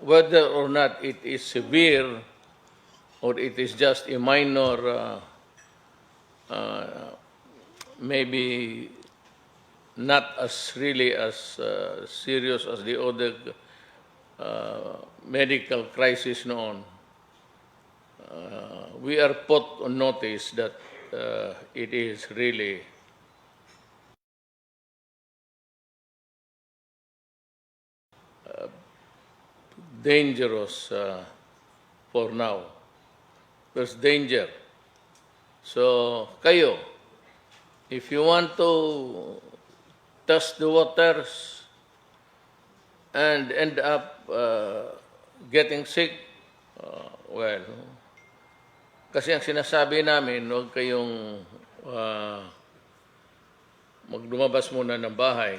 whether or not it is severe or it is just a minor, maybe not as really as serious as the other medical crisis noon, we are put on notice that it is really dangerous for now. There's danger. So, kayo, if you want to test the waters and end up getting sick, well, kasi ang sinasabi namin, huwag kayong magdumabas muna ng bahay.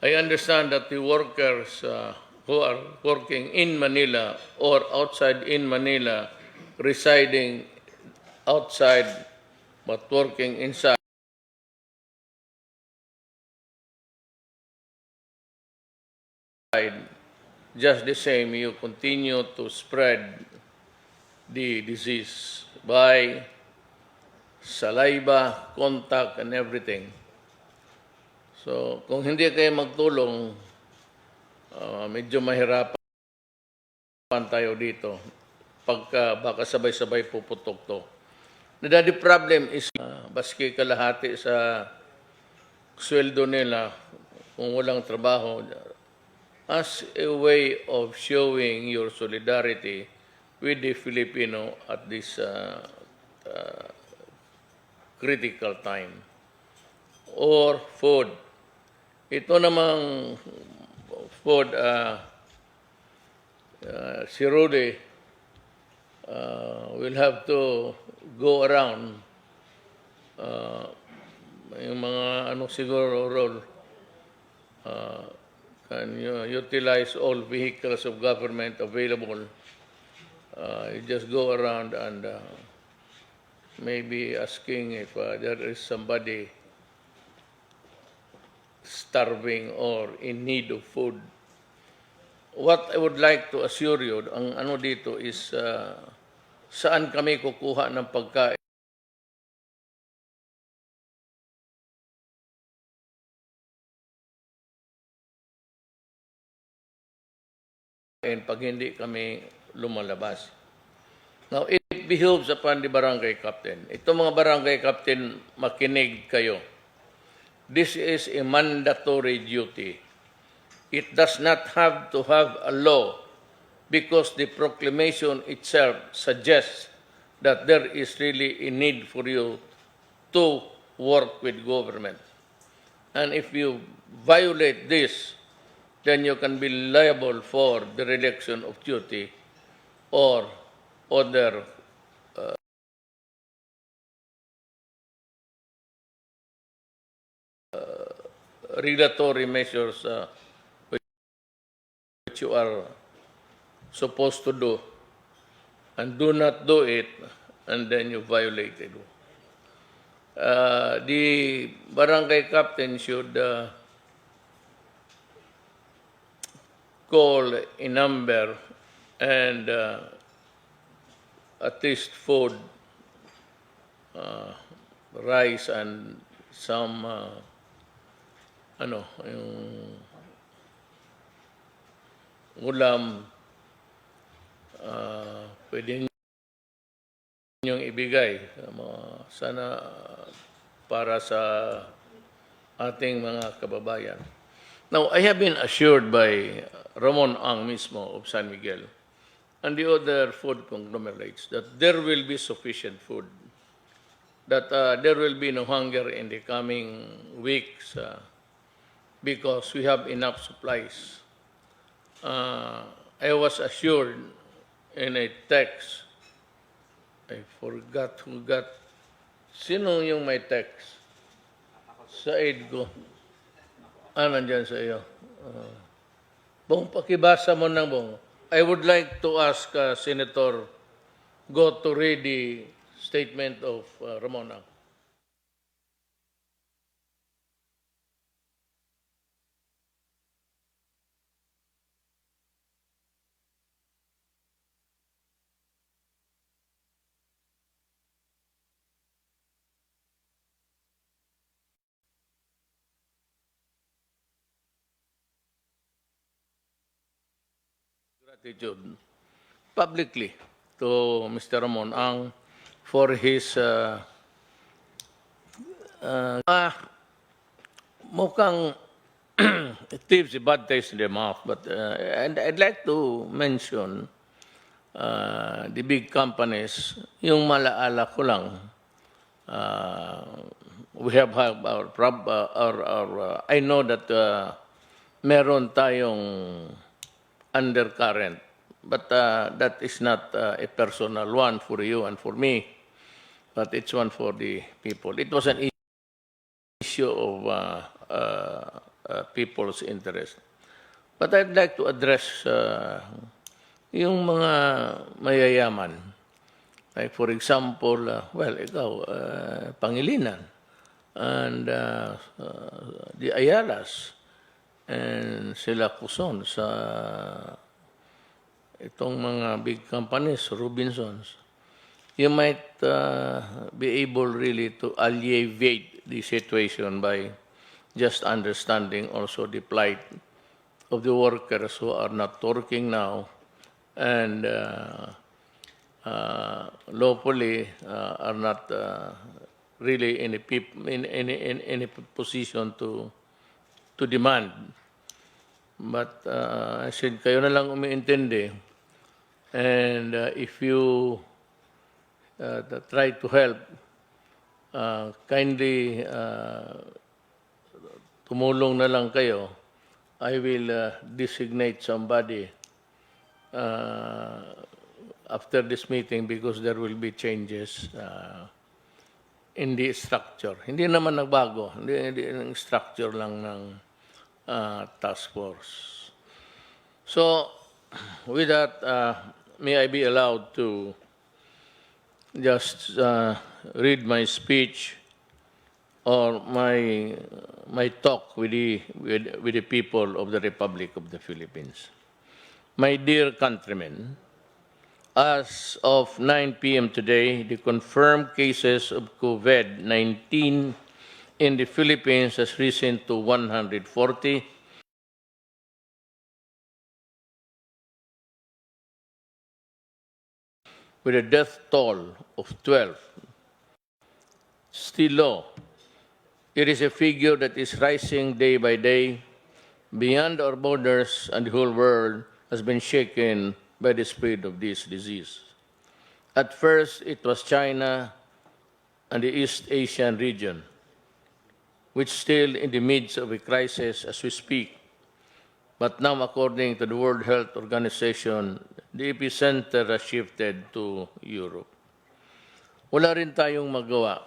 I understand that the workers who are working in Manila or outside in Manila, residing outside but working inside, just the same, you continue to spread the disease by saliva, contact, and everything. So, kung hindi kayo magtulong, medyo mahirapan tayo dito. Baka sabay-sabay puputok to. The problem is, baski kalahati sa sweldo nila kung walang trabaho, as a way of showing your solidarity with the Filipino at this critical time. Or food. Ito namang food, si Rudy will have to go around yung mga siguro role, can utilize all vehicles of government available. You just go around and maybe asking if there is somebody starving or in need of food. What I would like to assure you, ang ano dito is saan kami kukuha ng pagkain pag hindi kami lumalabas. Now, it behoves upon the barangay captain. Ito mga barangay captain, makinig kayo. This is a mandatory duty. It does not have to have a law because the proclamation itself suggests that there is really a need for you to work with government. And if you violate this, then you can be liable for dereliction of duty or other regulatory measures which you are supposed to do, and do not do it, and then you violate it. The barangay captain should call a number and at least food, rice and some yung ulam, pwede niyong ibigay sana para sa ating mga kababayan. Now, I have been assured by Ramon Ang mismo of San Miguel and the other food conglomerates that there will be sufficient food, that there will be no hunger in the coming weeks because we have enough supplies. I was assured in a text, I forgot who got, sino yung may text? Sa aid ko. Nandyan sa iyo. Bong, pakibasa mo ng Bong. I would like to ask Senator Go to read the statement of Ramona. gratitude publicly to Mr. Ramon Ang for his mukhang it leaves a bad taste in the mouth. But and I'd like to mention the big companies. Yung malaala ko lang, we have our I know that meron tayong undercurrent, but that is not a personal one for you and for me, but it's one for the people. It was an issue of people's interest. But I'd like to address yung mga mayayaman. Like for example, ikaw, Pangilinan, and the Ayalas, and sila Quezon sa itong mga big companies, Robinsons. You might be able really to alleviate the situation by just understanding also the plight of the workers who are not working now and lawfully are not really in a position to demand. But I said, kayo na lang umiintindi. And if you try to help, kindly tumulong na lang kayo. I will designate somebody after this meeting because there will be changes in the structure. Hindi naman nagbago. Hindi ang structure lang ng task force. So, with that, may I be allowed to just read my speech or my talk with the people of the Republic of the Philippines. My dear countrymen, as of 9 p.m. today, the confirmed cases of COVID-19 in the Philippines has risen to 140, with a death toll of 12. Still low. It is a figure that is rising day by day beyond our borders, and the whole world has been shaken by the spread of this disease. At first, it was China and the East Asian region, which still in the midst of a crisis as we speak. But now, according to the World Health Organization, the epicenter has shifted to Europe. Wala rin tayong magawa.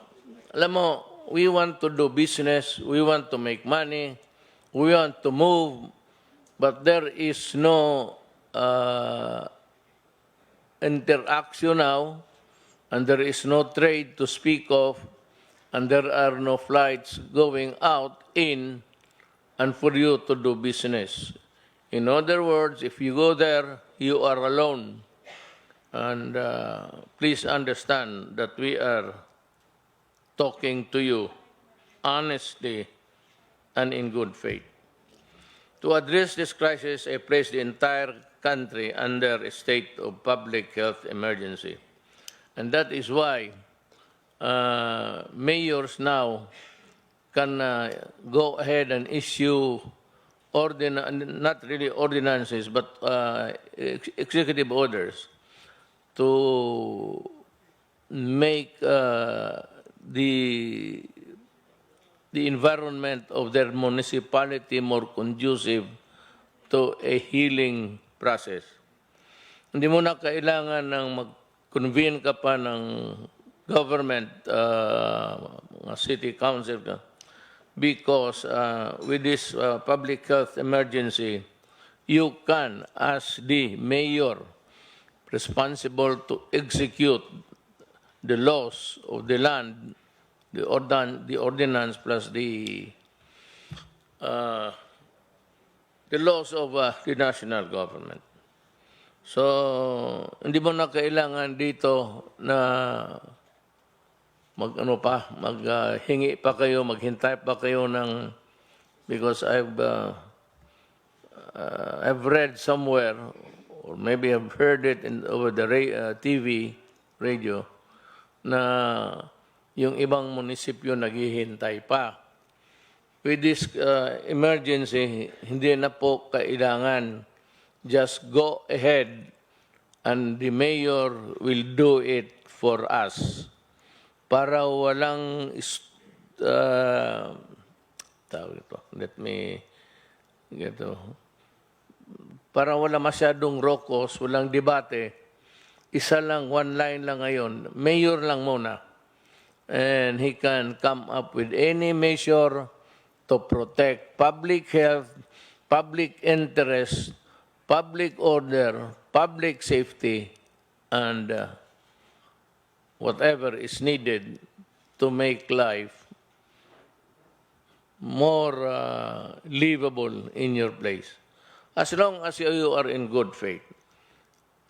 Alam mo, we want to do business, we want to make money, we want to move, but there is no interaction now, and there is no trade to speak of, and there are no flights going out, in, and for you to do business. In other words, if you go there, you are alone. And please understand that we are talking to you honestly and in good faith. To address this crisis, I place the entire country under a state of public health emergency. And that is why mayors now can go ahead and issue not really ordinances, but executive orders to make the environment of their municipality more conducive to a healing process. Hindi mo na kailangan ng mag-convene ka pa ng government, city council, because with this public health emergency, you can, as the mayor responsible to execute the laws of the land, the ordinance plus the laws of the national government. So, hindi mo na kailangan dito na maghingi pa kayo, maghintay pa kayo ng, because I've read somewhere or maybe have heard it over the TV, radio, na yung ibang munisipyo naghihintay pa. With this emergency, hindi na po kailangan. Just go ahead and the mayor will do it for us. Para walang tawag ito. Let me get to. Para wala masyadong rokos, walang debate, isa lang, one line lang ngayon, mayor lang muna. And he can come up with any measure to protect public health, public interest, public order, public safety, and whatever is needed to make life more livable in your place. As long as you are in good faith.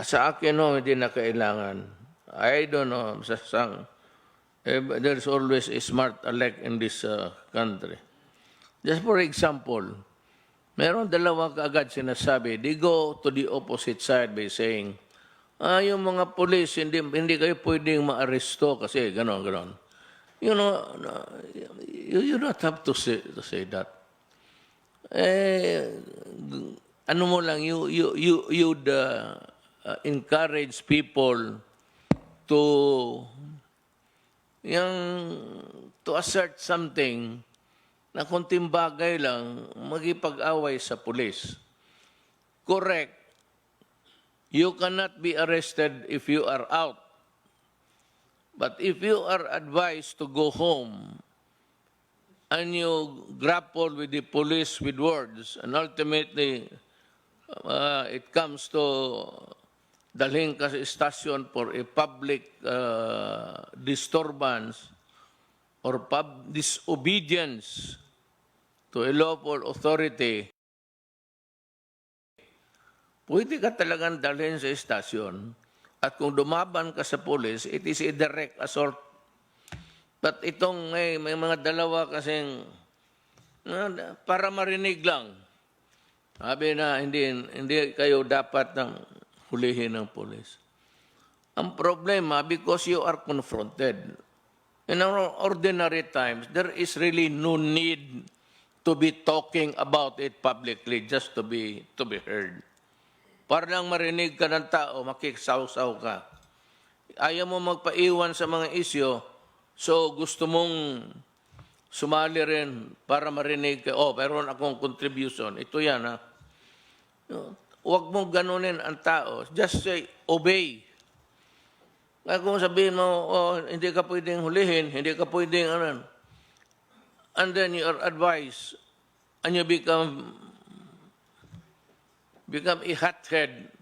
Sa akin, no, hindi na kailangan. I don't know, there's always a smart elect in this country. Just for example, meron dalawa kaagad sinasabi, they go to the opposite side by saying, yung mga police, hindi kayo pwedeng maaresto kasi gano'n. You know, you don't have to say that. Ano mo lang, you'd encourage people to assert something na konting bagay lang magipag-away sa pulis. Correct. You cannot be arrested if you are out. But if you are advised to go home and you grapple with the police with words and ultimately it comes to dalhin ka sa stasyon for a public disturbance or disobedience to a lawful authority, pwede ka talagang dalhin sa stasyon. At kung dumaban ka sa police, it is a direct assault. But itong may mga dalawa kasing para marinig lang. Sabi na hindi kayo dapat nang hulihin ng police. Ang problema, because you are confronted. In our ordinary times, there is really no need to be talking about it publicly just to be heard. Para lang marinig ka ng tao, makiksaw-saw ka. Ayaw mo magpaiwan sa mga isyo, so gusto mong sumali rin para marinig ka, meron akong contribution. Ito yan, ha. Huwag mong ganunin ang tao. Just say, obey. Kaya kung sabihin mo, hindi ka pwedeng hulihin, hindi ka pwedeng, and then you are advised, and you become a hothead,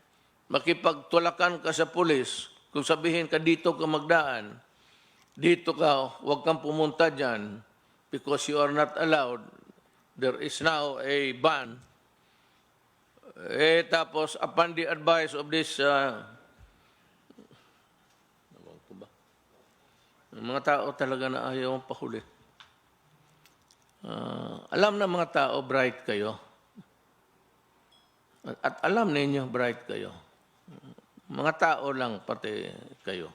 makipagtulakan ka sa pulis, kung sabihin ka dito ka magdaan, dito ka, huwag kang pumunta dyan, because you are not allowed, there is now a ban. Tapos, upon the advice of this, mga tao talaga na ayaw pahuli. Alam na mga tao, bright kayo. At alam ninyo, bright kayo. Mga tao lang pati kayo.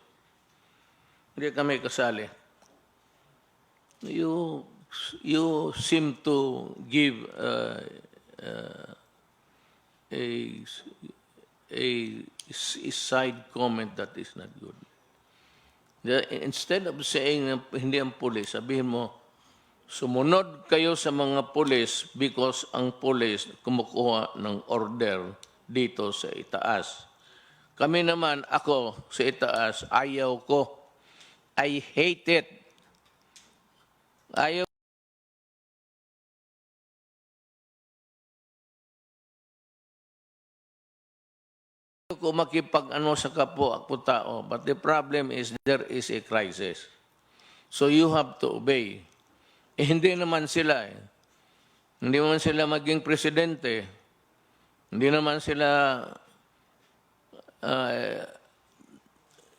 Hindi kami kasali. You seem to give a side comment that is not good. Instead of saying hindi ang pulis, sabihin mo, sumunod kayo sa mga pulis because ang pulis kumukuha ng order dito sa itaas. Kami naman, ako sa itaas, ayaw ko. I hate it. Ayaw ko makipag-ano sa kapwa ako tao. But the problem is there is a crisis. So you have to obey. Hindi naman sila. Hindi naman sila maging presidente. Hindi naman sila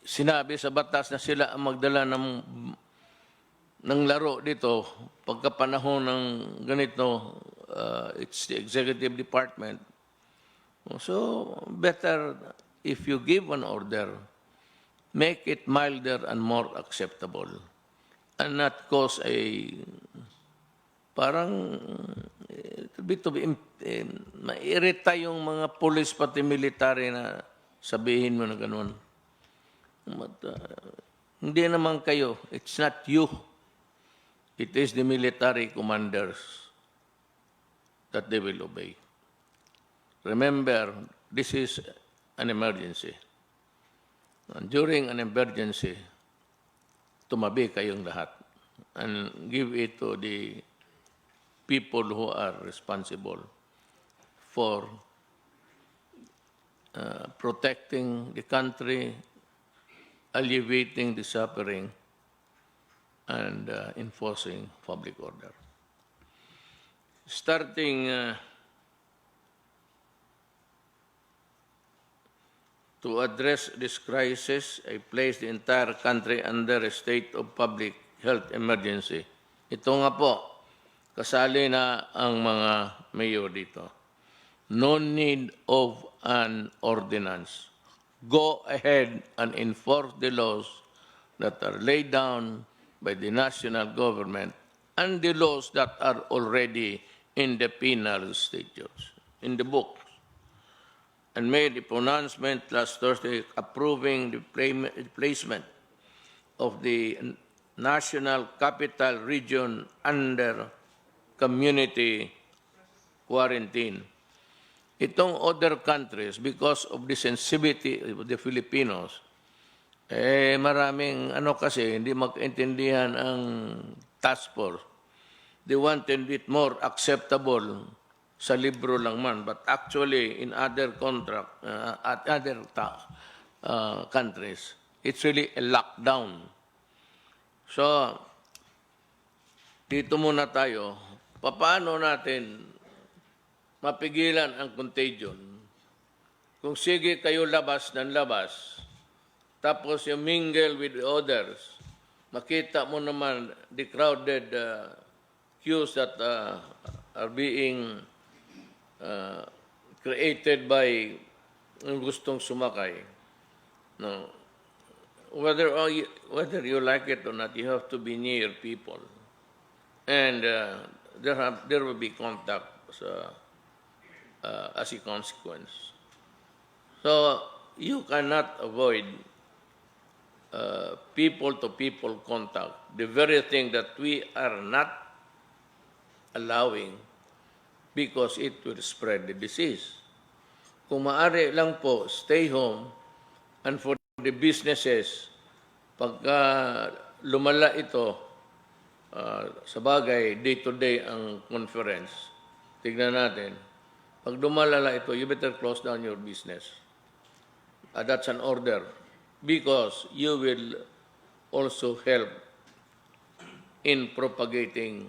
sinabi sa batas na sila ang magdala ng laro dito pagkapanahon ng ganito, it's the executive department. So, better if you give an order, make it milder and more acceptable and not cause a parang mairita yung mga police pati military na sabihin mo na ganun. Hindi naman kayo. It's not you. It is the military commanders that they will obey. Remember, this is an emergency. And during an emergency, tumabi kayong lahat and give it to the people who are responsible for protecting the country, alleviating the suffering, and enforcing public order. Starting to address this crisis, I placed the entire country under a state of public health emergency. Ito nga po, kasali na ang mga mayor dito. No need of an ordinance. Go ahead and enforce the laws that are laid down by the national government and the laws that are already in the penal statutes, in the book. And made a pronouncement last Thursday approving the placement of the National Capital Region under community quarantine. Itong other countries, because of the sensitivity of the Filipinos, maraming kasi hindi magkaintindihan ang task force. They wanted it more acceptable sa libro lang man, but actually in other countries, it's really a lockdown. So, dito muna tayo, paano natin mapigilan ang contagion? Kung sige kayo labas ng labas, tapos you mingle with others, makita mo naman the crowded queues that are being created by yung gustong sumakay. No. Whether you like it or not, you have to be near people. And there will be contact as a consequence. So you cannot avoid people-to-people contact, the very thing that we are not allowing because it will spread the disease. Kung maaari lang po, stay home, and for the businesses, pagka lumala ito, sa bagay, day-to-day ang conference, tignan natin, pag lumalala ito, you better close down your business. That's an order, because you will also help in propagating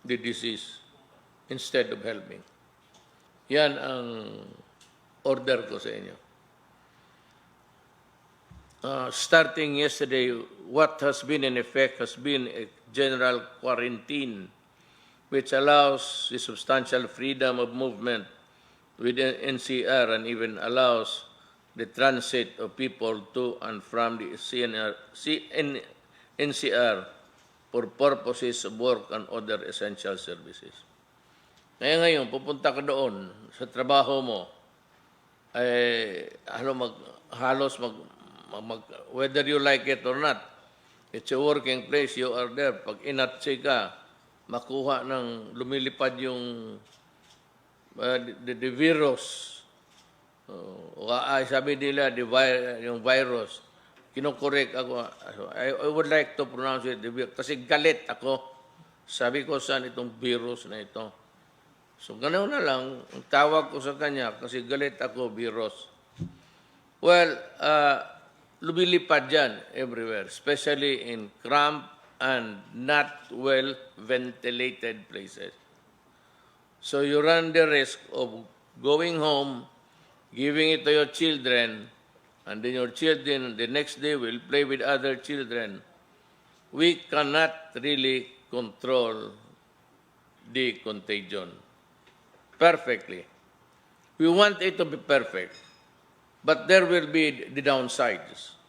the disease instead of helping. Yan ang order ko sa inyo. Starting yesterday, what has been in effect has been a general quarantine, which allows the substantial freedom of movement within NCR and even allows the transit of people to and from the NCR for purposes of work and other essential services. Kaya ngayon, pupunta ka doon sa trabaho mo, whether you like it or not, it's a working place, you are there. Pag inatsi ka, makuha ng lumilipad yung the virus. Sabi nila, yung virus, kinokorek ako. I would like to pronounce it, kasi galit ako. Sabi ko, saan itong virus na ito? So, ganoon na lang, ang tawag ko sa kanya, kasi galit ako, virus. Well, lumilipad yan everywhere, especially in cramped and not well-ventilated places. So you run the risk of going home, giving it to your children, and then your children the next day will play with other children. We cannot really control the contagion perfectly. We want it to be perfect, but there will be the downsides.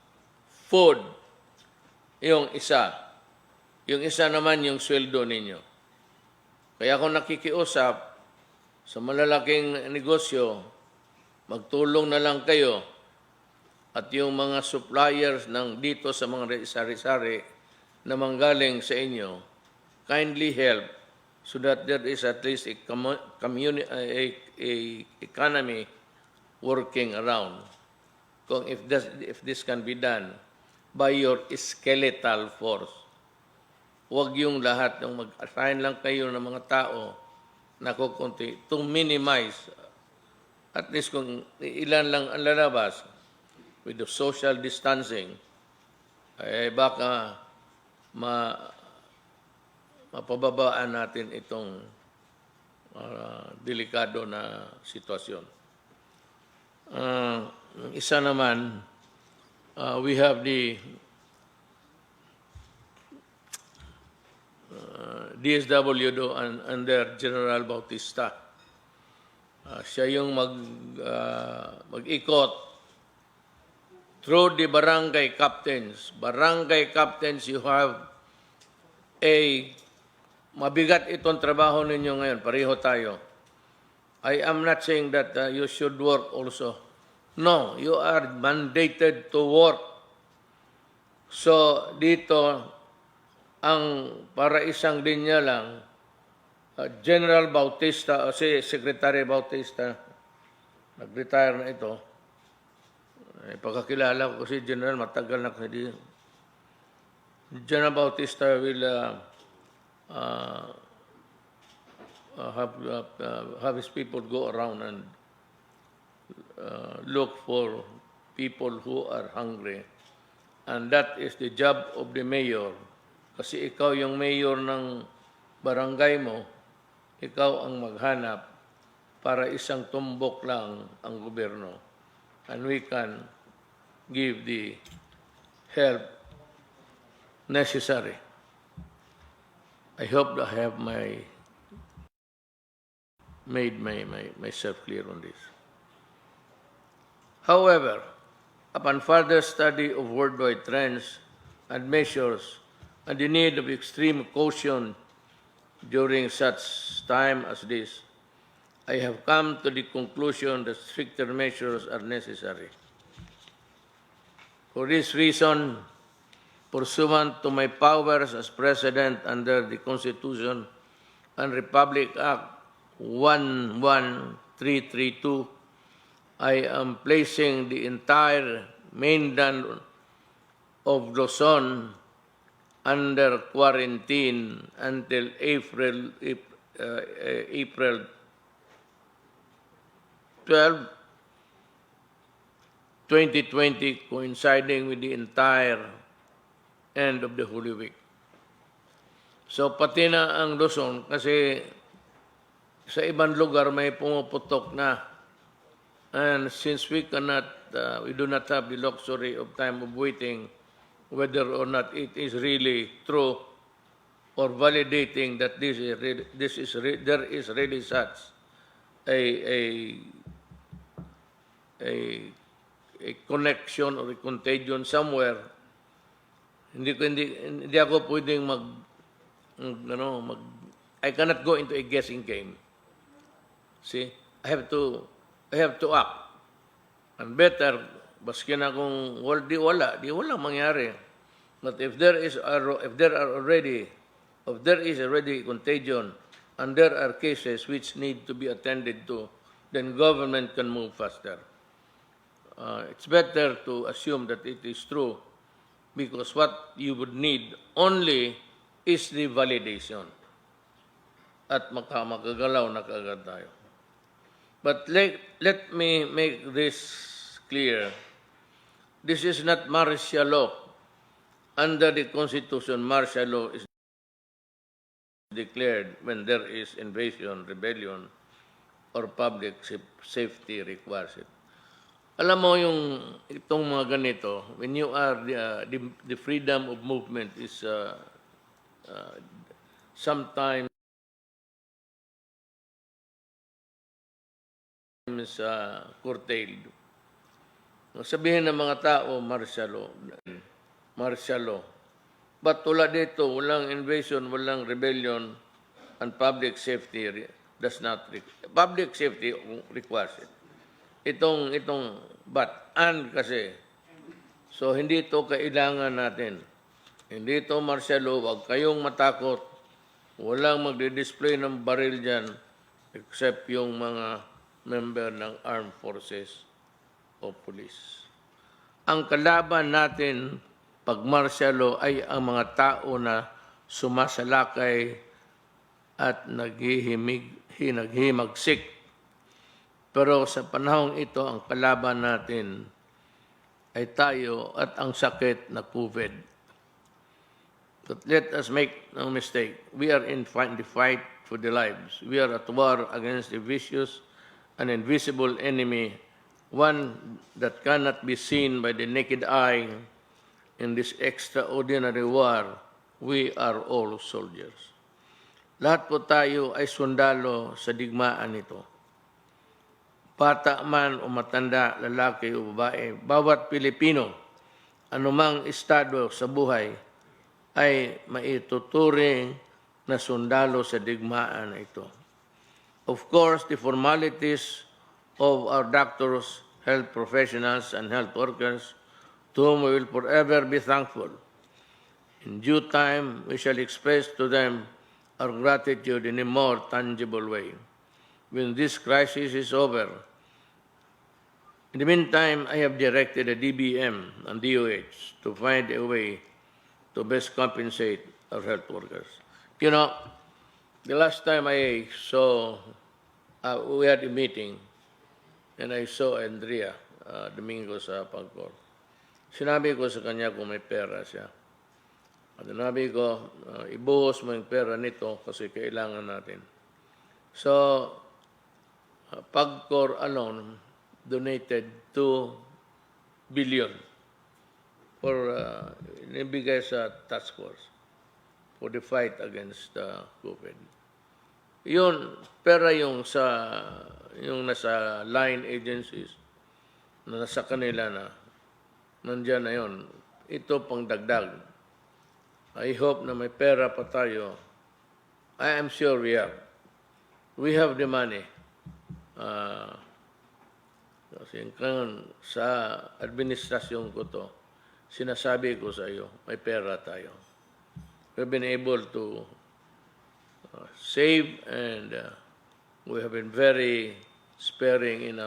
Food, yung isa. Yung isa naman yung sweldo ninyo. Kaya kung nakikiusap sa malalaking negosyo, magtulong na lang kayo at yung mga suppliers ng dito sa mga sari-sari na manggaling sa inyo, kindly help so that there is at least a economy working around. Kung if this can be done by your skeletal force. Huwag yung lahat, yung mag-assign lang kayo ng mga tao na kukunti to minimize at least kung ilan lang ang lalabas with the social distancing, eh baka mapababaan natin itong delikado na sitwasyon. Isa naman, we have the DSWD under General Bautista. Siya yung mag-ikot through the barangay captains. Barangay captains, you have mabigat itong trabaho ninyo ngayon. Pareho tayo. I am not saying that you should work also. No, you are mandated to work. So, dito, ang para isang linya lang, General Bautista, o si Secretary Bautista, nag-retire na ito. Pagkakilala ko si General, matagal na kasi. General Bautista will have his people go around and look for people who are hungry. And that is the job of the mayor. Kasi ikaw yung mayor ng barangay mo, ikaw ang maghanap para isang tumbok lang ang gobyerno. And we can give the help necessary. I hope I have made myself clear on this. However, upon further study of worldwide trends and measures and the need of extreme caution during such time as this, I have come to the conclusion that stricter measures are necessary. For this reason, pursuant to my powers as President under the Constitution and Republic Act 11332, I am placing the entire mainland of Luzon under quarantine until April 12, 2020, coinciding with the entire end of the Holy Week. So pati na ang Luzon, kasi sa ibang lugar may pumuputok na. And since we do not have the luxury of time of waiting whether or not it is really true or validating that there is really such a connection or a contagion somewhere, hindi ako pwedeng I cannot go into a guessing game. See, I have to act. And better, baski na kung di wala mangyari. But if there is already contagion and there are cases which need to be attended to, then government can move faster. It's better to assume that it is true because what you would need only is the validation. At makagalaw na kaagad tayo. But let me make this clear. This is not martial law. Under the Constitution, martial law is declared when there is invasion, rebellion, or public safety requires it. Alam mo itong mga ganito, when you are the freedom of movement is sometimes curtailed. Sabihin ng mga tao, martial law. But wala dito, walang invasion, walang rebellion, and public safety does not public safety requires it. Itong but and kasi, so hindi ito kailangan natin. Hindi ito martial law, wag kayong matakot. Walang magdi-display ng baril dyan except yung mga member ng armed forces o police. Ang kalaban natin pag martial law ay ang mga tao na sumasalakay at naghihimagsik. Pero sa panahong ito, ang kalaban natin ay tayo at ang sakit na COVID. But let us make no mistake, we are in the fight for the lives. We are at war against a vicious and invisible enemy, one that cannot be seen by the naked eye. In this extraordinary war, we are all soldiers. Lahat po tayo ay sundalo sa digmaan nito. Bata man o matanda, lalaki o babae, bawat Pilipino, anumang estado sa buhay, ay maituturing na sundalo sa digmaan ito. Of course, the formalities of our doctors, health professionals, and health workers, to whom we will forever be thankful. In due time, we shall express to them our gratitude in a more tangible way. When this crisis is over, in the meantime, I have directed the DBM and DOH to find a way to best compensate our health workers. You know, the last time I saw, we had a meeting, and I saw Andrea Domingo sa Pagcor. Sinabi ko sa kanya kung may pera siya. At sinabi ko, ibuhos mo yung pera nito kasi kailangan natin. So, Pagcor alone donated 2 billion for inibigay sa task force for the fight against COVID. Yun, pera yung nasa line agencies na nasa kanila na nandiyan na yun. Ito pang dagdag. I hope na may pera pa tayo. I am sure we have. We have the money. Kasi sa administrasyon ko to, sinasabi ko sa iyo, may pera tayo. We've been able to save and we have been very sparing in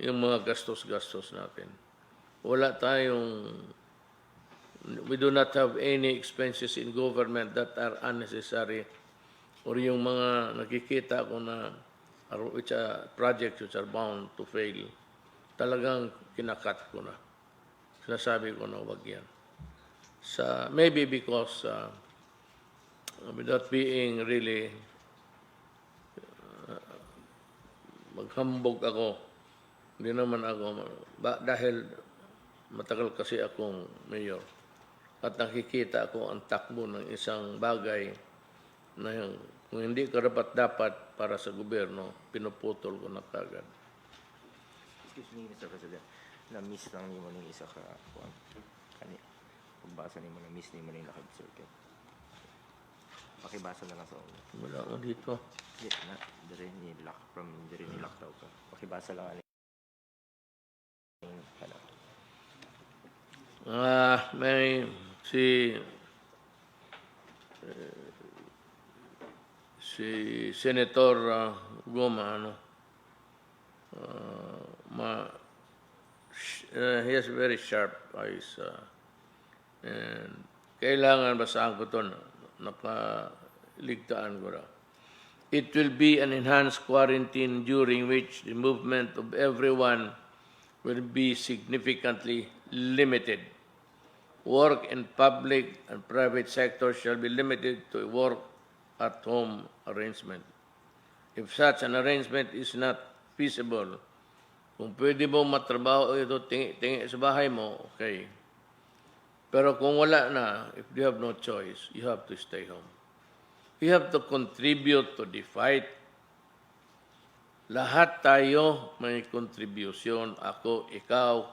yung mga gastos-gastos natin. We do not have any expenses in government that are unnecessary or yung mga nakikita ko na projects which are bound to fail. Talagang kinakat ko na. Sinasabi ko na wag yan. Maybe because without being really maghambog ako, hindi naman ako, dahil matagal kasi akong mayor at nakikita ko ang takbo ng isang bagay na kung hindi karapat-dapat para sa gobyerno, pinuputol ko na kagad. Excuse me, Mr. President. Na-miss lang niyo mo ng isa ka pagbasa niyo mo na-miss niyo mo ng naka-circuit. Pakibasa na lang sa ulo. Wala ko dito. Yes na. Dari nilak daw ka. Pakibasa lang may si Senator Goma, he has very sharp eyes. And kailangan basahan ko ito, nakaligtaan ko na. It will be an enhanced quarantine during which the movement of everyone will be significantly limited. Work in public and private sectors shall be limited to a work-at-home arrangement. If such an arrangement is not feasible, kung pwede mo matrabaho ito, tingi sa bahay mo, okay. Pero kung wala na, if you have no choice, you have to stay home. You have to contribute to the fight Lahat tayo may contribution. Ako, ikaw,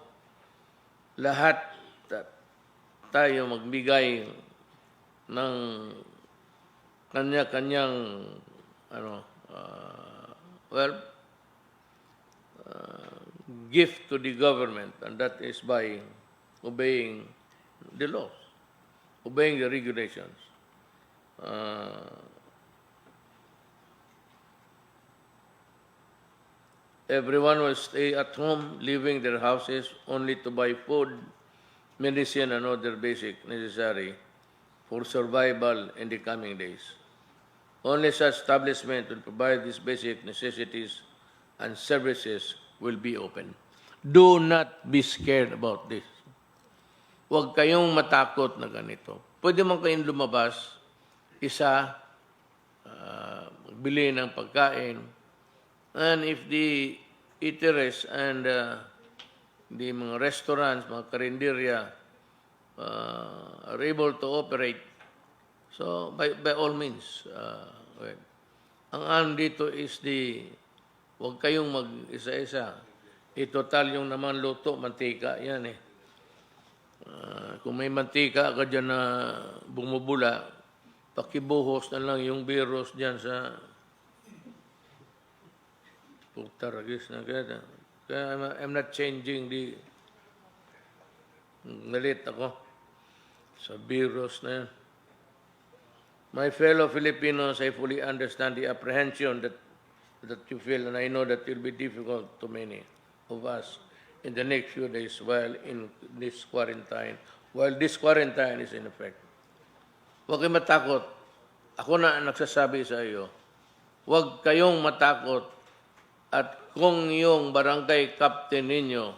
lahat tayo magbigay ng kanya-kanyang well, gift to the government, and that is by obeying the laws, obeying the regulations. Everyone will stay at home, leaving their houses only to buy food, medicine, and other basic necessary for survival in the coming days. Only such establishment will provide these basic necessities and services will be open. Do not be scared about this. Huwag kayong matakot na ganito. Pwede man kayong lumabas, magbili ng pagkain, and if the eateries and the mga restaurants, mga karinderya are able to operate, so by all means, ang dito is huwag kayong mag-isa-isa. Total yung naman luto, mantika, yan eh. Kung may mantika ka dyan na bumubula, pakibuhos na lang yung virus dyan sa putaragis na kaya. Kaya I'm not changing nalit ako sa virus na yan. My fellow Filipinos, I fully understand the apprehension that you feel, and I know that it will be difficult to many of us in the next few days while this quarantine is in effect. Huwag kayong matakot. Ako na nagsasabi sa iyo, huwag kayong matakot. At kung yung barangay captain ninyo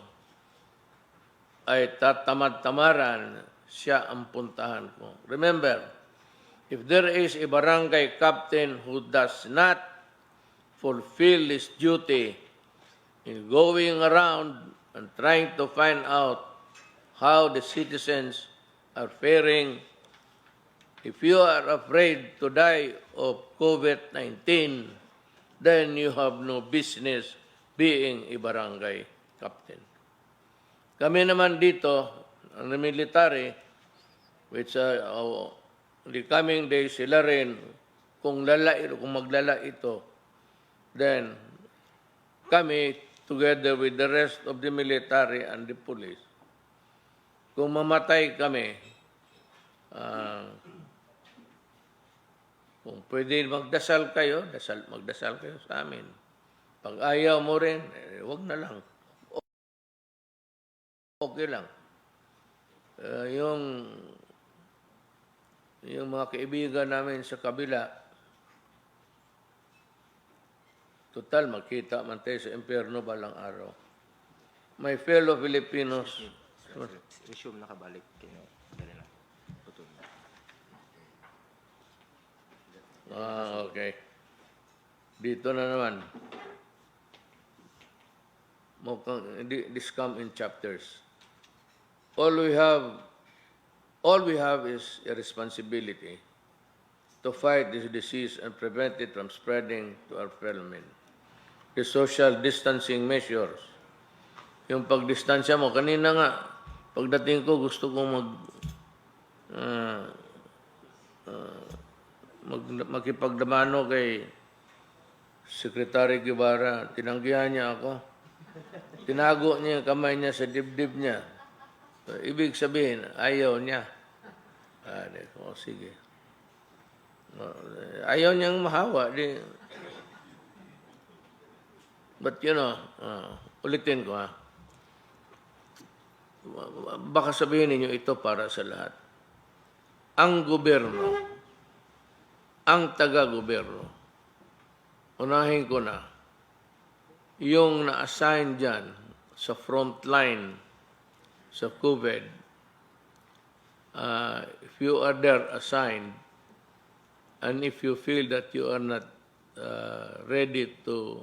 ay tatamad-tamaran, siya ang puntahan ko. Remember, if there is a barangay captain who does not fulfill his duty in going around and trying to find out how the citizens are faring, if you are afraid to die of COVID-19, then you have no business being a barangay captain. Kami naman dito, ang military, which the coming days, sila rin, kung maglala ito, then kami, together with the rest of the military and the police, kung mamatay kami, kung pwede magdasal kayo, magdasal kayo sa amin. Pag ayaw mo rin, wag na lang. Okay lang. Yung mga kaibigan namin sa kabila, total, magkita man tayo sa impyerno balang araw. My fellow Filipinos, Resume nakabalik kayo. Dali na. Putol na. Okay. Dito na naman. This come in chapters. All we have is a responsibility to fight this disease and prevent it from spreading to our fellow men. The social distancing measures. Yung pagdistansya mo, kanina nga, pagdating ko, gusto kong makipagdamano kay Secretary Guevara. Tinanggihan niya ako. Tinago niya yung kamay niya sa dibdib niya. Ibig sabihin, ayaw niya. Sige. Ayaw niyang mahawa. But ulitin ko baka sabihin ninyo ito para sa lahat. Ang gobyerno, ang taga-gobyerno, unahin ko na, yung na-assign dyan sa front line sa COVID, if you are there assigned, and if you feel that you are not ready to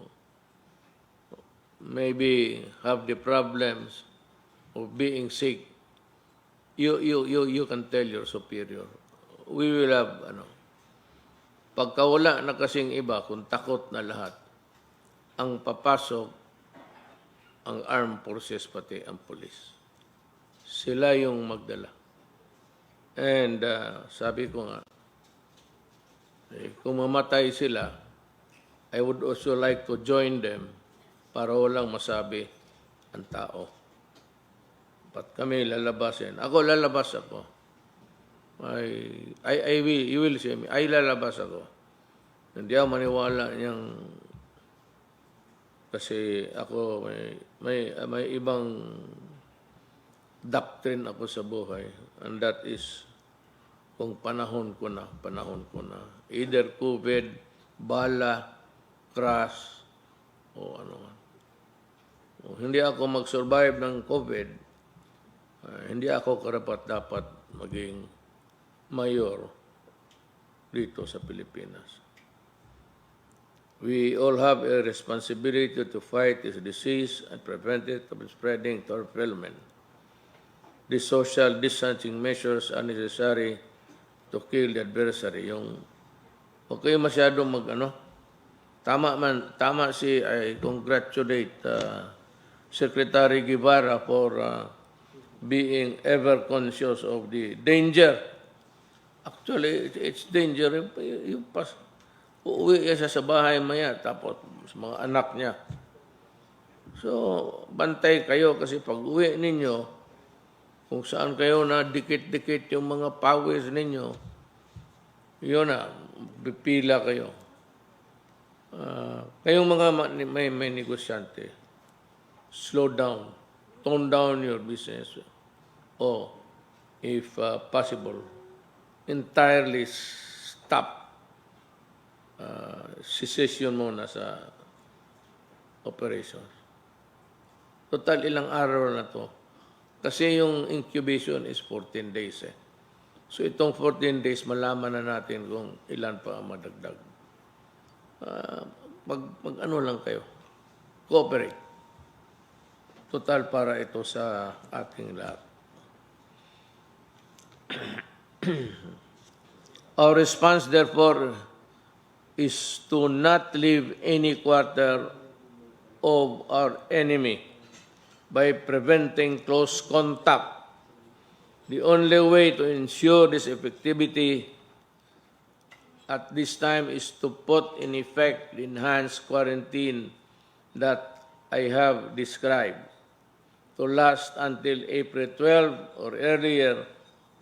maybe have the problems of being sick, you can tell your superior. We will have, pagkawala na kasing iba, kung takot na lahat, ang papasok ang armed forces pati ang police. Sila yung magdala. And sabi ko nga, kung mamatay sila, I would also like to join them para walang masabi ang tao. Ba't kami lalabasin? Ako, lalabas ako. You will see me. Ay, lalabas ako. Hindi ako maniwala niyang kasi ako may ibang doctrine ako sa buhay. And that is kung panahon ko na. Either COVID, bala, crash, o ano man. Hindi ako mag-survive ng COVID, hindi ako karapat-dapat maging mayor dito sa Pilipinas. We all have a responsibility to fight this disease and prevent it from spreading to our fellow men. The social distancing measures are necessary to kill the adversary. Yung huwag kayo masyadong tama I congratulate Secretary Guevara for being ever conscious of the danger. Actually, it's danger. Uuwi siya sa bahay maya, tapos sa mga anak niya. So, bantay kayo kasi pag uwi ninyo, kung saan kayo na dikit-dikit yung mga pawis ninyo, yun na, pipila kayo. Kayong mga may negosyante, slow down, tone down your business, or if possible, entirely stop cessation muna sa operations. Total ilang araw na to. Kasi yung incubation is 14 days eh. So itong 14 days, malaman na natin kung ilan pa ang madagdag. Mag-ano lang kayo. Cooperate. Total para ito sa ating lahat. Our response therefore is to not leave any quarter of our enemy by preventing close contact. The only way to ensure this effectivity at this time is to put in effect the enhanced quarantine that I have described to last until April 12 or earlier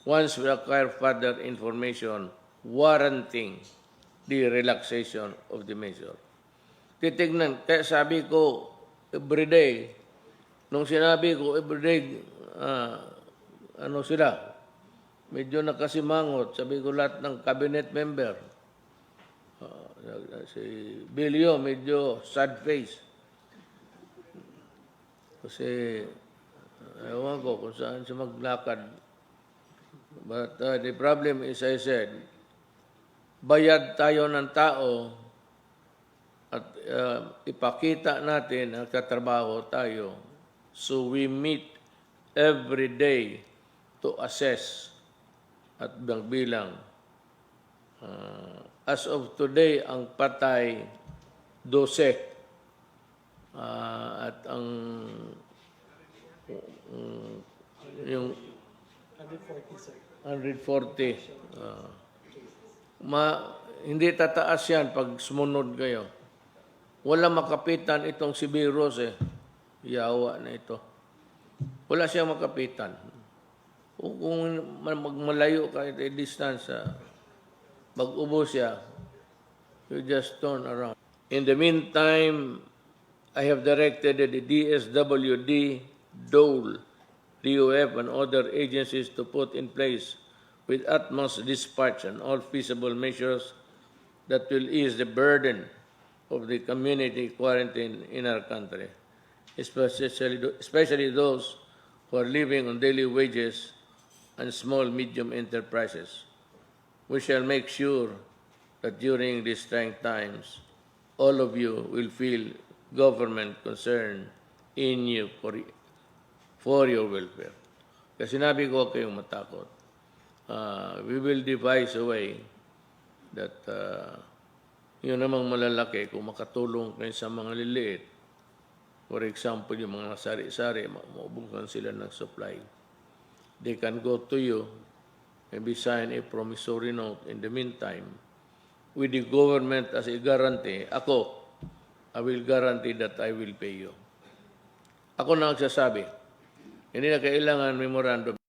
once we acquire further information warranting the relaxation of the measure. Titignan, kaya sabi ko everyday, nung sinabi ko everyday, sila, medyo nakasimangot, sabi ko lahat ng cabinet member, si Bilio, medyo sad face. Kasi, ewan ko kung saan siya maglakad. But the problem is, I said, bayad tayo ng tao at ipakita natin na katrabaho tayo. So we meet every day to assess at bilang. As of today, ang patay 12 at ang yung 140. Hindi tataas yan pag sumunod kayo. Wala makapitan itong si virus eh. Yawa na ito. Wala siyang makapitan. Kung magmalayo ka at a distance, mag-ubo siya, you just turn around. In the meantime, I have directed the DSWD, DOLE, DOF, and other agencies to put in place with utmost dispatch and all feasible measures that will ease the burden of the community quarantine in our country, especially those who are living on daily wages and small, medium enterprises. We shall make sure that during these trying times, all of you will feel government concern in you for your welfare. Kasi sinabi ko, huwag kayong matakot. We will devise a way that Yun namang malalaki kung makatulong kayo sa mga liliit. For example, yung mga sari-sari, maubukan sila ng supply. They can go to you, maybe sign a promissory note in the meantime. With the government as a guarantee, I will guarantee that I will pay you. Ako na magsasabi, hindi na kailangan memorandum.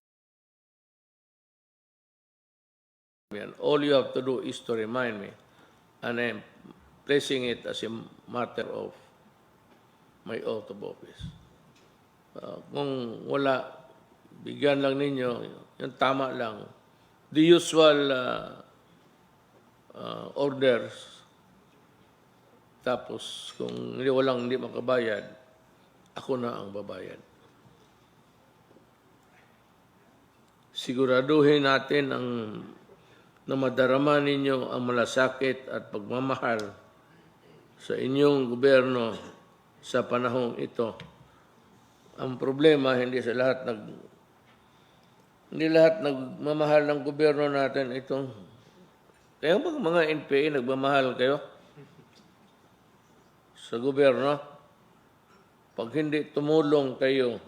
All you have to do is to remind me, and I'm placing it as a matter of my oath of office. Kung wala, bigyan lang ninyo, yung tama lang. The usual orders. Tapos, kung hindi makabayad, ako na ang babayad. Siguraduhin natin na madarama ninyo ang malasakit at pagmamahal sa inyong gobyerno sa panahong ito. Ang problema, hindi lahat nagmamahal ng gobyerno natin itong. Kaya mga NPA, nagmamahal kayo sa gobyerno? Pag hindi tumulong kayo,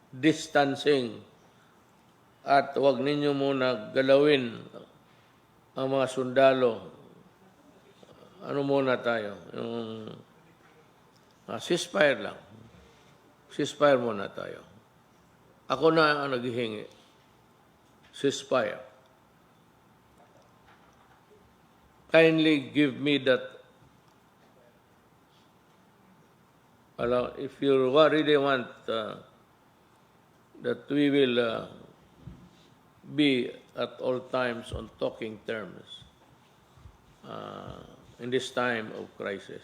distancing, at huwag ninyo muna galawin ang mga sundalo, ano muna tayo? Yung ceasefire lang. Ceasefire muna tayo. Ako na ang naghihingi. Ceasefire. Kindly give me that. If you really want that we will be at all times on talking terms in this time of crisis,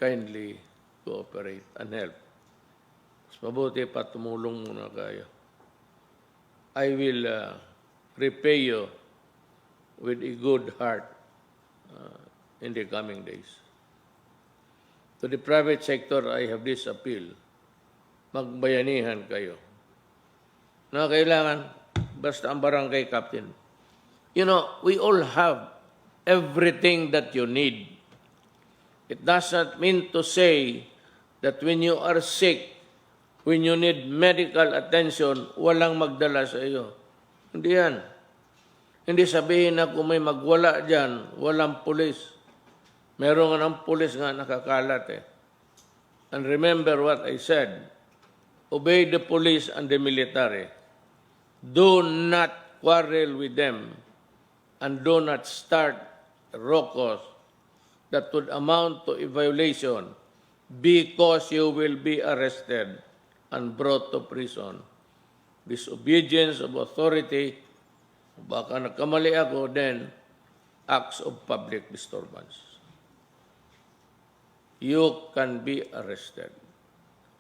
kindly cooperate and help. Mas mabuti pa tumulong muna kayo. I will repay you with a good heart in the coming days. To the private sector, I have this appeal. Magbayanihan kayo. Na kailangan, basta ang barangay captain. You know, we all have everything that you need. It does not mean to say that when you are sick, when you need medical attention, walang magdala sa iyo. Hindi yan. Hindi sabihin na kung may magwala dyan, walang pulis. Meron nga ng pulis nga nakakalat eh. And remember what I said. Obey the police and the military. Do not quarrel with them and do not start ruckus that would amount to a violation because you will be arrested and brought to prison. Disobedience of authority, baka nagkamali ako, then acts of public disturbance. You can be arrested.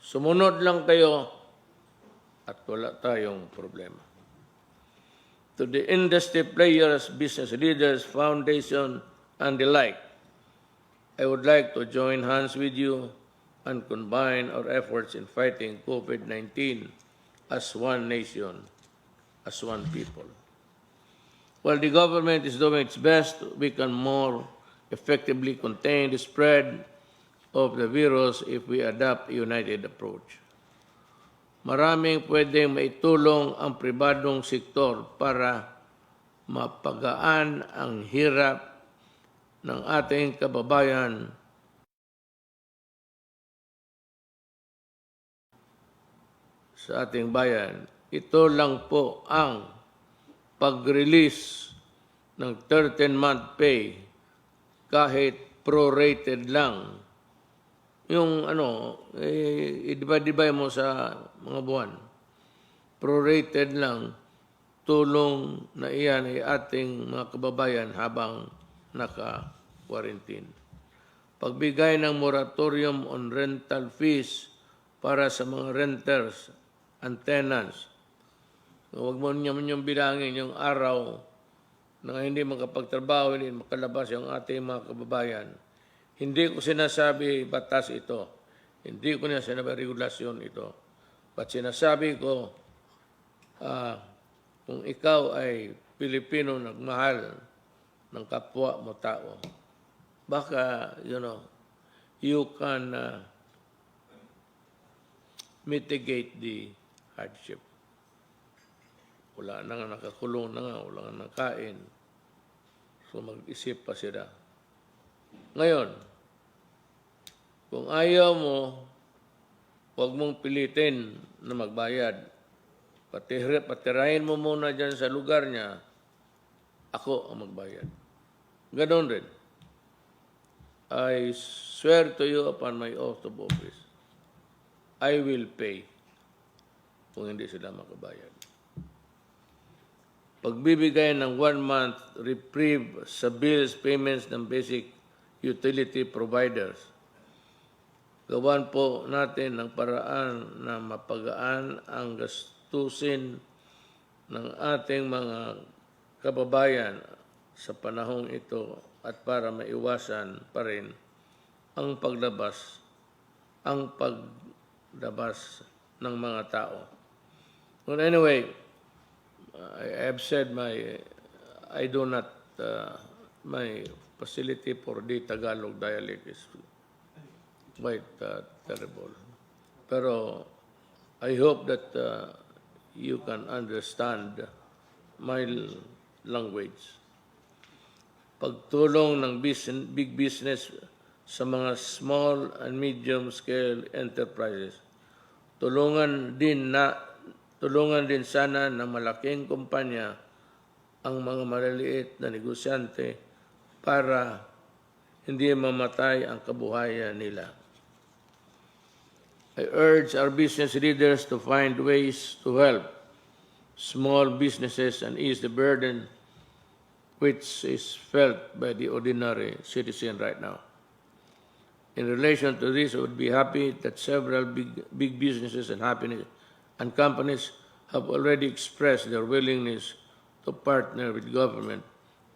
Sumunod lang kayo at wala tayong problema. To the industry players, business leaders, foundation, and the like, I would like to join hands with you and combine our efforts in fighting COVID-19 as one nation, as one people. While the government is doing its best, we can more effectively contain the spread of the virus if we adopt a united approach. Maraming pwedeng maitulong ang pribadong sektor para mapagaan ang hirap ng ating kababayan sa ating bayan. Ito lang po ang pag-release ng 13-month pay kahit prorated lang. Yung i-divide mo sa mga buwan. Prorated lang, tulong na iyan ay ating mga kababayan habang naka-quarantine. Pagbigay ng moratorium on rental fees para sa mga renters and tenants. Huwag mo naman yung bilangin yung araw na hindi makapagtrabaho, hindi makalabas yung ating mga kababayan. Hindi ko sinasabi batas ito. Hindi ko sinasabi regulasyon ito. But sinasabi ko, kung ikaw ay Pilipino nagmahal ng kapwa mo tao, baka, you can mitigate the hardship. Wala na nga, nakakulong na nga, wala nga nakain. So mag-isip pa sila. Ngayon, kung ayaw mo, huwag mong pilitin na magbayad. Patirahin mo muna dyan sa lugar niya, ako ang magbayad. Ganon rin. I swear to you upon my oath of office, I will pay kung hindi sila makabayad. Pagbibigay ng 1 month reprieve sa bills payments ng basic utility providers, gawan po natin ng paraan na mapagaan ang gastusin ng ating mga kababayan sa panahong ito at para maiwasan pa rin ang pagdabas ng mga tao. But anyway, I have said I do not, my facility for the Tagalog dialect is quite terrible. Pero I hope that you can understand my language. Pagtulong ng big business sa mga small and medium scale enterprises. Tulungan din sana ng malaking kumpanya ang mga maliliit na negosyante para hindi mamatay ang kabuhayan nila. I urge our business leaders to find ways to help small businesses and ease the burden which is felt by the ordinary citizen right now. In relation to this, I would be happy that several big businesses and companies have already expressed their willingness to partner with government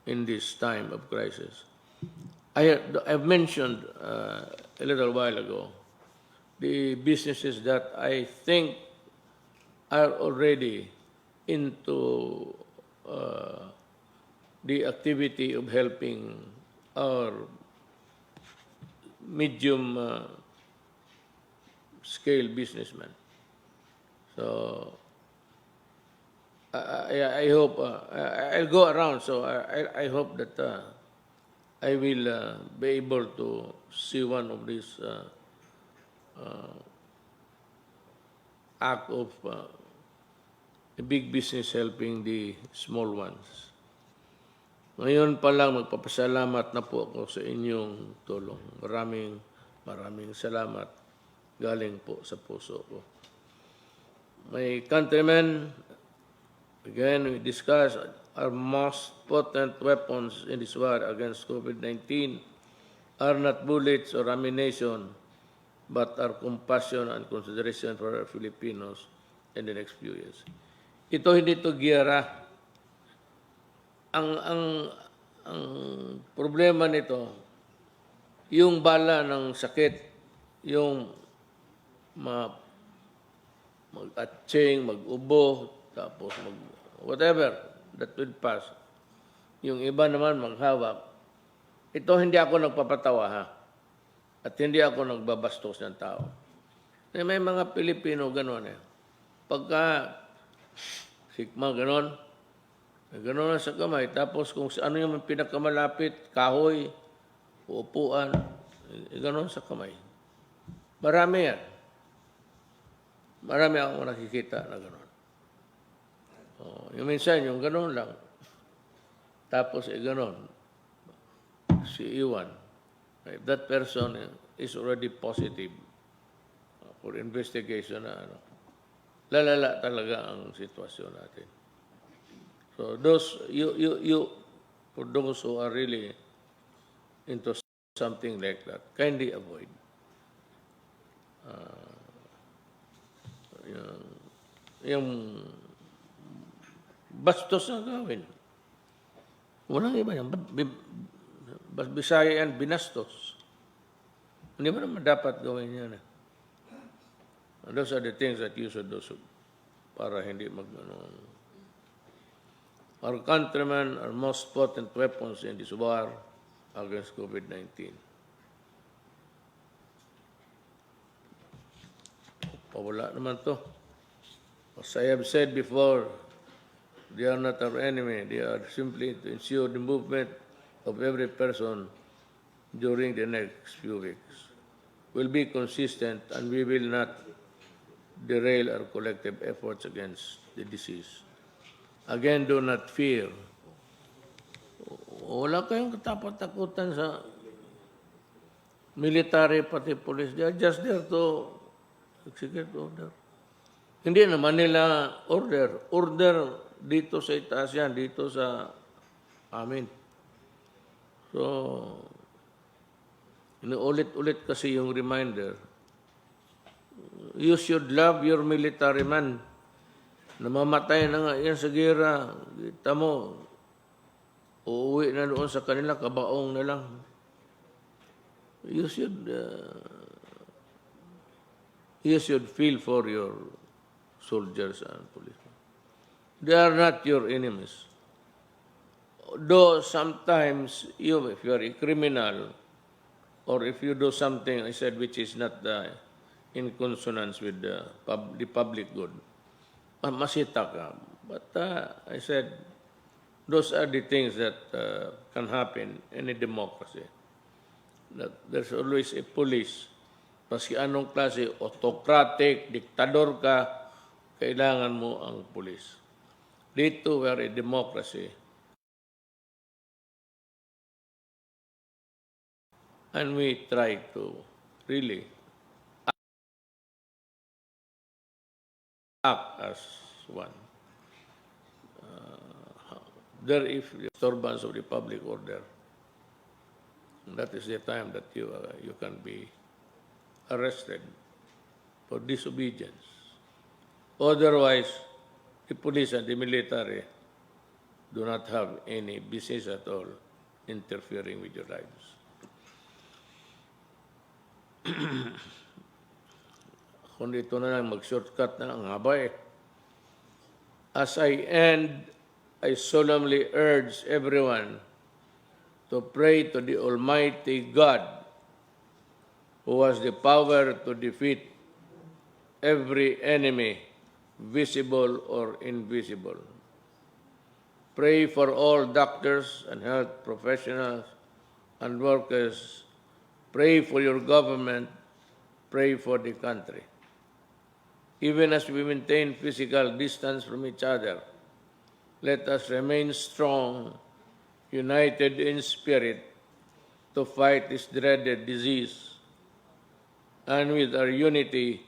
in this time of crisis. I've mentioned a little while ago the businesses that I think are already into the activity of helping our medium scale businessmen. So I hope I'll go around. So I hope that I will be able to see one of these act of a big business helping the small ones. Ngayon pa lang magpapasalamat na po ako sa inyong tulong. Maraming salamat galing po sa puso ko. My countrymen, again, we discuss our most potent weapons in this war against COVID-19 are not bullets or ammunition, but our compassion and consideration for our Filipinos in the next few years. Ito hindi ito giyera. Ang problema nito, yung bala ng sakit, yung mag-atching, mag-ubo, tapos whatever that will pass. Yung iba naman maghawak. Ito hindi ako nagpapatawa, ha? At hindi ako nagbabastos ng tao. May mga Pilipino gano'n eh. Pagka sikma gano'n, gano'n na sa kamay. Tapos kung ano yung pinakamalapit, kahoy, upuan, gano'n sa kamay. Marami yan. Marami akong nakikita na gano'n. Yung minsan, yung gano'n lang. Tapos gano'n. Si Iwan. If that person is already positive for investigation na lalala talaga ang sitwasyon natin. So for those who are really into something like that, kindly avoid. Yung bastos na gawin. Walang iba yan. Bisaya yan, binastos. Hindi mo naman dapat gawin yan. Those are the things that you should do para hindi Our countrymen are most potent weapons in this war against COVID-19. Wala naman to. As I have said before, they are not our enemy. They are simply to ensure the movement of every person during the next few weeks will be consistent, and we will not derail our collective efforts against the disease. Again, do not fear. Wala kayong katapat-takutan sa military pati police. They are just there to execute order. Hindi naman nila order. Order dito sa itaas yan, dito sa amin. So, inuulit-ulit kasi yung reminder. You should love your military man. Namamatay na nga yan sa gera. Kita mo, uuwi na doon sa kanila, kabaong na lang. You should feel for your soldiers and policemen. They are not your enemies. Though sometimes, if you are a criminal, or if you do something, I said, which is not in consonance with the public good, masita ka. But I said, those are the things that can happen in a democracy. That there's always a police. Maski anong klase, autocratic, diktador ka, kailangan mo ang police. Dito, we are a democracy. And we try to really act as one. There is disturbance of the public order. That is the time that you can be arrested for disobedience. Otherwise, the police and the military do not have any business at all interfering with your lives. Kung dito na lang mag-shortcut na lang, haba eh. As I end, I solemnly urge everyone to pray to the Almighty God, who has the power to defeat every enemy, visible or invisible. Pray for all doctors and health professionals and workers. Pray for your government. Pray for the country. Even as we maintain physical distance from each other, let us remain strong, united in spirit, to fight this dreaded disease. And with our unity,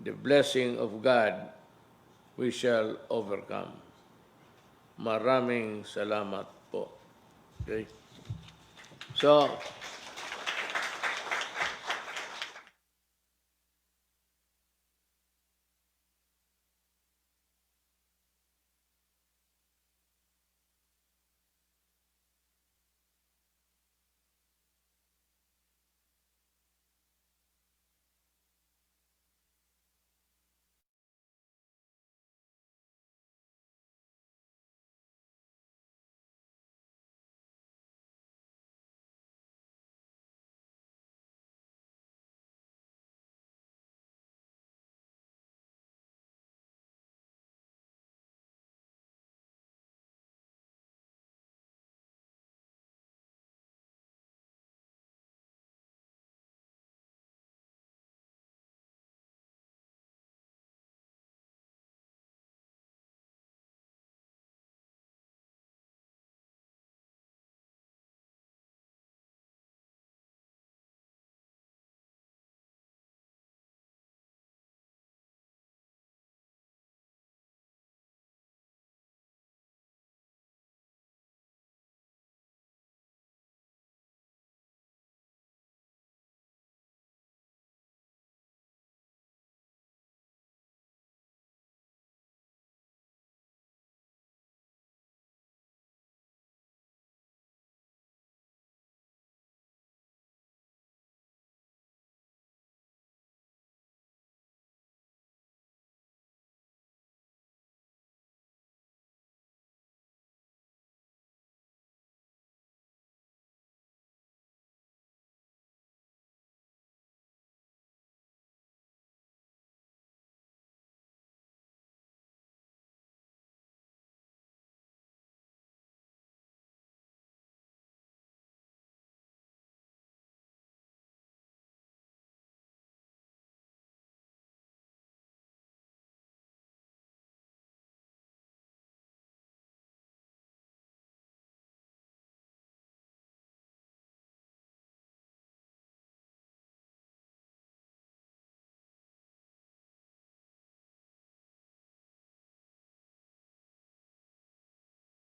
the blessing of God, we shall overcome. Maraming salamat po. Okay? So,